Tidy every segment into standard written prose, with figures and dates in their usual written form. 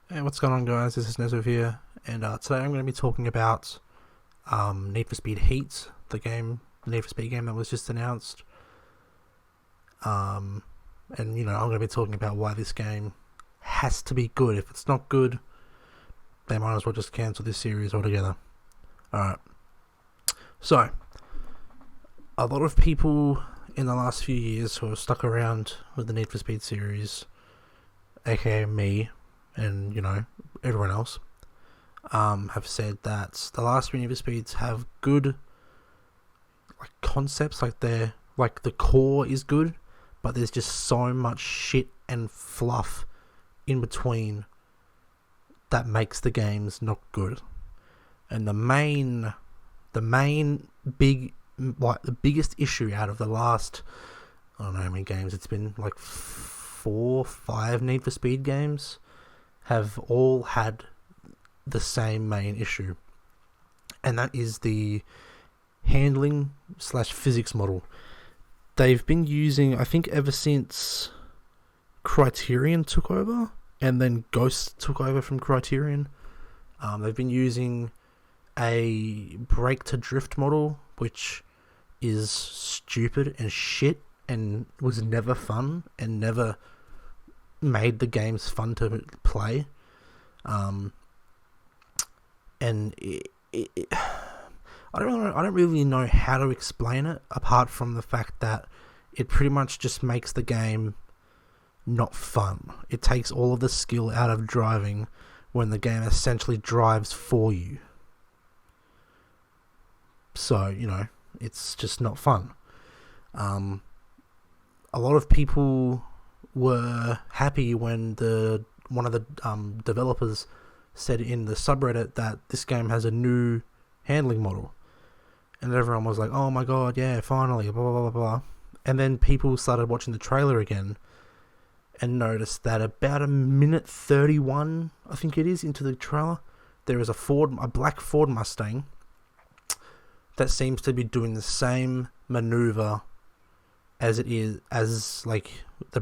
Hey, what's going on, guys? This is Nezov here, and today I'm going to be talking about Need for Speed Heat, the Need for Speed game that was just announced. Um, and I'm going to be talking about why this game has to be good. If it's not good, they might as well just cancel this series altogether. Alright, so a lot of people in the last few years who have stuck around with the Need for Speed series, aka me, and everyone else, have said that the last three Need for Speeds have good concepts, the core is good, but there's just so much shit and fluff in between that makes the games not good. And the main big the biggest issue out of the last, I don't know how many games it's been, like 4-5 Need for Speed games, have all had the same main issue, and that is the handling slash physics model. They've been using, I think, ever since Criterion took over, and then Ghost took over from Criterion. They've been using a brake to drift model, which is stupid and shit and was never fun and never made the games fun to play. And I don't really know how to explain it, apart from the fact that it pretty much just makes the game not fun. It takes all of the skill out of driving when the game essentially drives for you. So, it's just not fun. A lot of people were happy when one of the developers said in the subreddit that this game has a new handling model, and everyone was like, "Oh my god, yeah, finally!" Blah blah blah blah. And then people started watching the trailer again and noticed that about a minute 31, I think it is, into the trailer, there is a black Ford Mustang that seems to be doing the same maneuver as the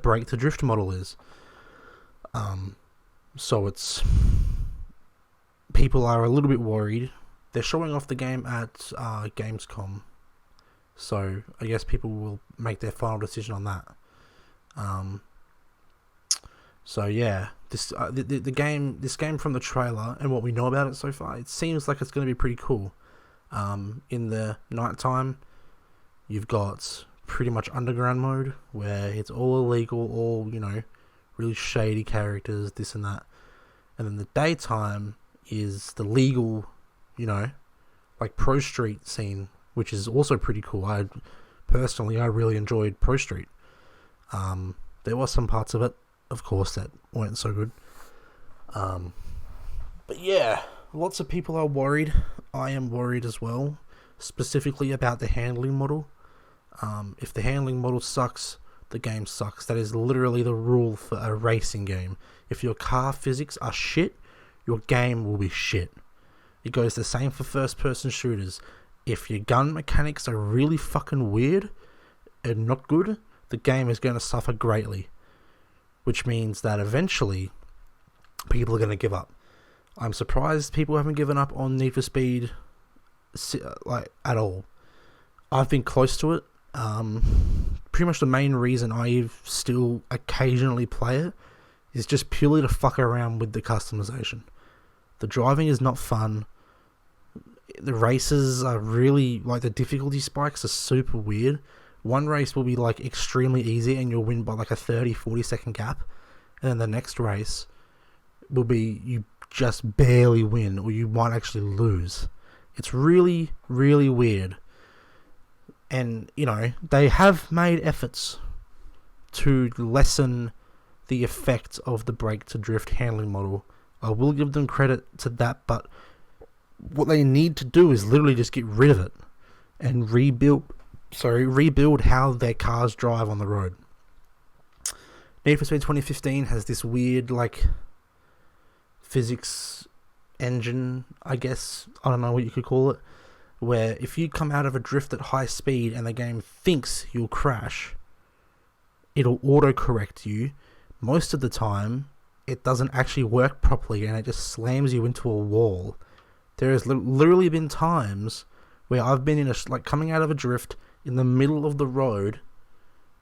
brake to drift model is. So it's people are a little bit worried. They're showing off the game at Gamescom, so I guess people will make their final decision on that. So yeah, this game from the trailer and what we know about it so far, it seems like it's going to be pretty cool. In the nighttime, you've got pretty much underground mode, where it's all illegal, all really shady characters, this and that. And then the daytime is the legal, Pro Street scene, which is also pretty cool. I really enjoyed Pro Street. There were some parts of it, of course, that weren't so good. But yeah, lots of people are worried. I am worried as well, specifically about the handling model. If the handling model sucks, the game sucks. That is literally the rule for a racing game. If your car physics are shit, your game will be shit. It goes the same for first-person shooters. If your gun mechanics are really fucking weird and not good, the game is going to suffer greatly. Which means that eventually, people are going to give up. I'm surprised people haven't given up on Need for Speed, at all. I've been close to it. Pretty much the main reason I still occasionally play it is just purely to fuck around with the customization. The driving is not fun. The races are really, the difficulty spikes are super weird. One race will be extremely easy and you'll win by a 30-40 second gap, and then the next race will be you just barely win, or you might actually lose. It's really, really weird. And, they have made efforts to lessen the effect of the brake to drift handling model. I will give them credit to that, but what they need to do is literally just get rid of it and rebuild how their cars drive on the road. Need for Speed 2015 has this weird, physics engine, I guess. I don't know what you could call it. Where if you come out of a drift at high speed and the game thinks you'll crash, it'll auto-correct you. Most of the time, it doesn't actually work properly and it just slams you into a wall. There has literally been times where I've been in like coming out of a drift in the middle of the road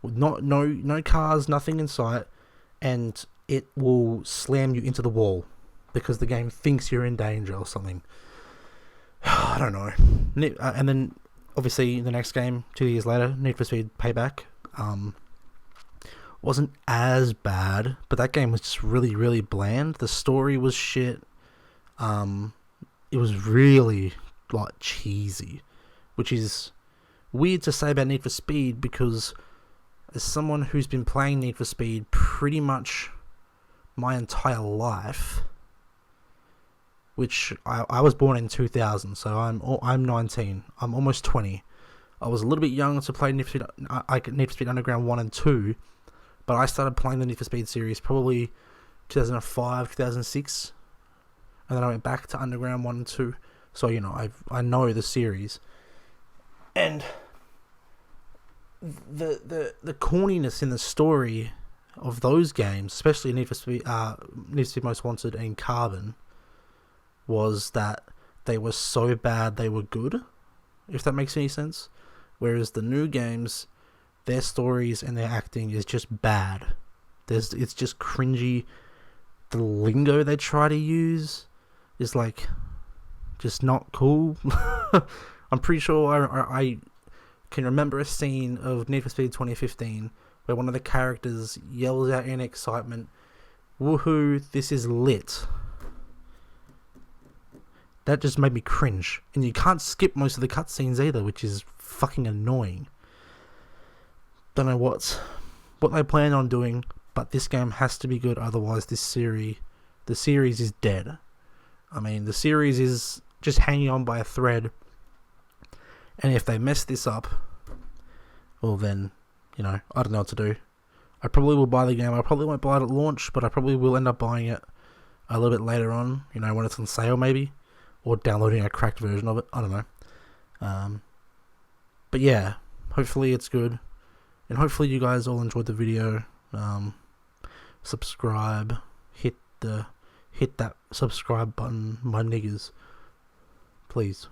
with no cars, nothing in sight, and it will slam you into the wall because the game thinks you're in danger or something. I don't know. And then obviously the next game 2 years later, Need for Speed Payback, wasn't as bad, but that game was just really, really bland. The story was shit. It was really like cheesy, which is weird to say about Need for Speed because as someone who's been playing Need for Speed pretty much my entire life, which I was born in 2000, so I'm 19. I'm almost 20. I was a little bit young to play Need for Speed Underground 1 and 2, but I started playing the Need for Speed series probably 2005, 2006, and then I went back to Underground 1 and 2. So, you know, I know the series. And the corniness in the story of those games, especially Need for Speed Most Wanted and Carbon, was that they were so bad they were good, if that makes any sense. Whereas the new games, their stories and their acting is just bad. It's just cringy. The lingo they try to use is like just not cool. I'm pretty sure I can remember a scene of Need for Speed 2015 where one of the characters yells out in excitement, "Woohoo, this is lit." That just made me cringe. And you can't skip most of the cutscenes either, which is fucking annoying. Don't know what they plan on doing, but this game has to be good, otherwise the series is dead. I mean, the series is just hanging on by a thread, and if they mess this up, well then, you know, I don't know what to do. I probably will buy the game. I probably won't buy it at launch, but I probably will end up buying it a little bit later on, you know, when it's on sale maybe, or downloading a cracked version of it. I don't know. But yeah, hopefully it's good, and hopefully you guys all enjoyed the video. Subscribe, hit that subscribe button, my niggers, please.